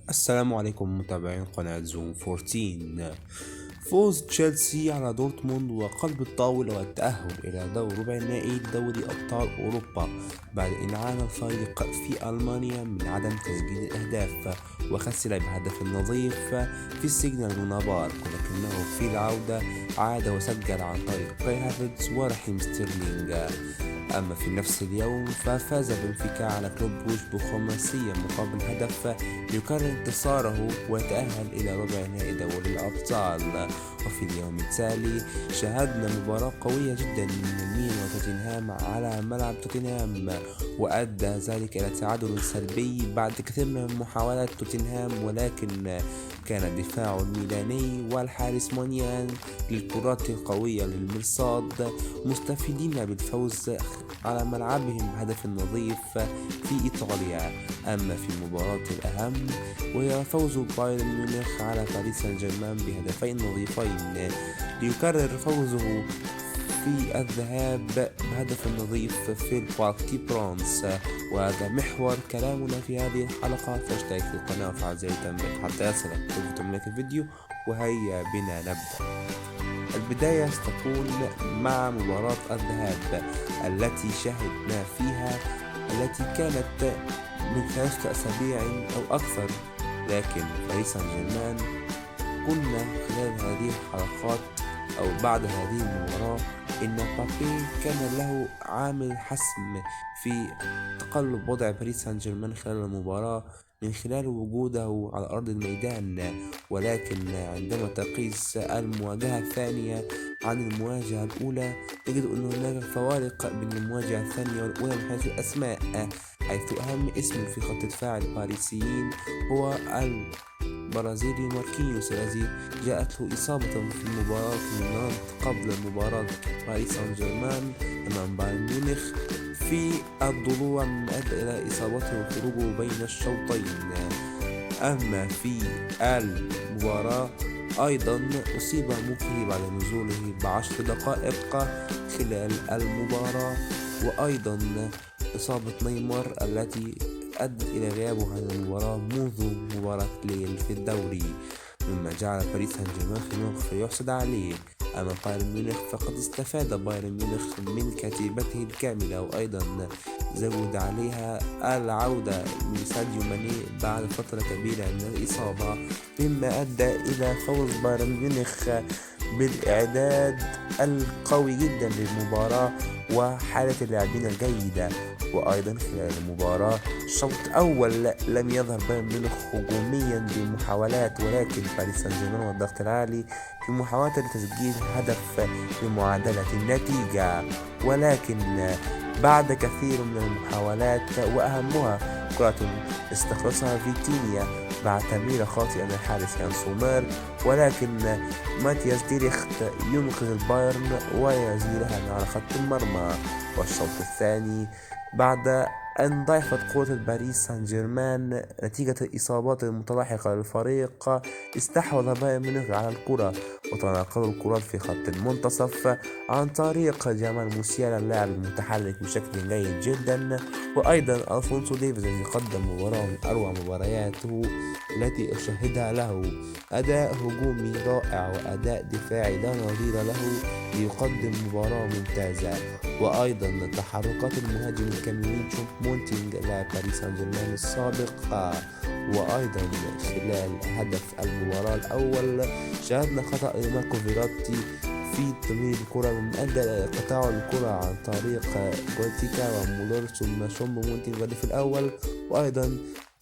السلام عليكم متابعين قناة زوم 14. فوز تشيلسي على دورتموند وقلب الطاولة والتأهل إلى دور ربع النهائي دوري أبطال أوروبا بعد إنعام الفريق في ألمانيا من عدم تسجيل الأهداف، وخسر بهدف نظيف في السجن المنابار، ولكنه في العودة عاد وسجل عن طريق كاي هافرتز ورحيم ستيرلينغ. أما في نفس اليوم ففاز بنفيكا على كلوب بروج بخماسية مقابل هدف ليكرر انتصاره ويتأهل إلى ربع نهائي دوري الأبطال. وفي اليوم التالي شاهدنا مباراة قوية جدا من مين وتوتنهام على ملعب توتنهام، وأدى ذلك إلى تعادل سلبي بعد كثير من محاولات توتنهام، ولكن كان الدفاع الميلاني والحارس مونيان للكرات القوية للمرصاد مستفيدين بالفوز على ملعبهم بهدف نظيف في إيطاليا. أما في المباراة الأهم وهي فوز بايرن ميونخ على باريس سان جيرمان بهدفين نظيفين ليكرر فوزه في الذهاب بهدف نظيف في البارك دي برانس. وهذا محور كلامنا في هذه الحلقة، فاشترك في القناة وفعل زر التنبيه حتى يصلك كل ما الفيديو. وهيا بنا نبدأ. البداية ستكون مع مباراة الذهاب التي شاهدنا فيها، التي كانت من 3 أسابيع أو أكثر، لكن باريس سان جيرمان قلنا خلال هذه الحلقات أو بعد هذه المباراة إن بابي كان له عامل حسم في تقلب وضع باريس سان جيرمان خلال المباراة من خلال وجوده على أرض الميدان، ولكن عندما تقيس المواجهة الثانية عن المواجهة الأولى تجد أن هناك فوارق بين المواجهة الثانية والأولى من حيث الأسماء، حيث أهم اسم في خط دفاع الباريسيين هو البرازيلي ماركينيوس الذي جاءت له إصابة في المباراة قبل مباراة باريس سان جيرمان أمام بايرن ميونخ في الضلوع، من أدى إلى إصابته وخروجه بين الشوطين. أما في المباراة أيضا أصيب موكي بعد نزوله ب10 دقائق خلال المباراة، وأيضا إصابة نيمار التي أدت إلى غيابه عن المباراة منذ مباراة ليل في الدوري، مما جعل باريس سان جيرمان يحسد عليه. أما بايرن ميونخ فقد استفاد بايرن ميونخ من كتيبته الكاملة، وأيضا زود عليها العودة من ساديو ماني بعد فترة كبيرة من الإصابة، مما أدى إلى فوز بايرن ميونخ بالإعداد القوي جدا للمباراة وحالة اللاعبين الجيدة. وأيضا خلال المباراة الشوط الأول لم يظهر بايرن ميونخ هجوميا بمحاولات، ولكن باريس سان جيرمان والضغط العالي في محاولة لتسجيل هدف لمعادلة النتيجة، ولكن بعد كثير من المحاولات وأهمها كرة استخلصها فيتينيا بعد تمريرة خاطئة من الحارس يان سومير، ولكن ماتياس ديريخت ينقذ البايرن ويزيلها على خط المرمى. والشوط الثاني بعد أن ضعفت قوة باريس سان جيرمان نتيجة الإصابات المتلاحقة للفريق، استحوذ بايرن ميونخ على الكرة وتناقلوا الكرات في خط المنتصف عن طريق جمال موسيالا اللاعب المتحرك بشكل جيد جدا، وأيضا ألفونسو ديفيز الذي قدم مباراة من أروع مبارياته التي أشاهدها له، أداء هجومي رائع وأداء دفاعي لا نظير له ليقدم مباراة ممتازة. وأيضا تحركات المهاجم الكاميروني تشوب مونتينج لاعب باريس سان جيرمان السابق. وأيضا خلال هدف المباراة الأول شاهدنا خطأ لماركو فيراتي في تمرير الكرة، من أدى قطاع الكرة عن طريق بولتيكا ومولر ثم شوب مونتينج الهدف الأول. وأيضا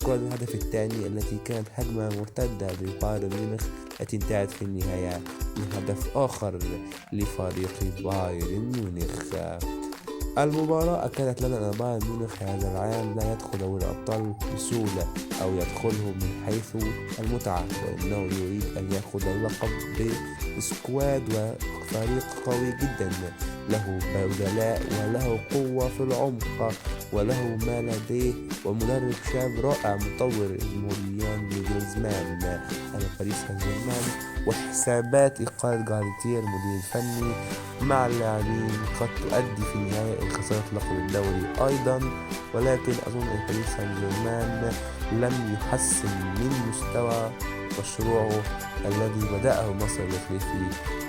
الهدف الثاني التي كانت هجمة مرتدة لبايرن ميونخ التي انتهت في النهاية بهدف آخر لفريق بايرن ميونخ. المباراة أكدت لنا أن بايرن ميونخ هذا العام لا يدخل دوري الأبطال بسهولة أو يدخله من حيث المتعة، وإنه يريد أن يأخذ اللقب بسكواد وفريق قوي جدا له بدلاء وله قوة في العمق وله ما لديه ومدرب شاب رائع مطور اسمه ليان ناجلزمان. أما باريس سان جيرمان وحسابات إقالة جاريتير المدير الفني مع اللاعبين قد تؤدي في النهاية إلى خسارة لقب الدوري أيضا، ولكن أظن أن باريس سان جيرمان لم يحسن من مستوى مشروعه الذي بدأه مصر الخليفي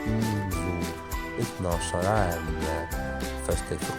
منذ 12 عام. فاستيقظ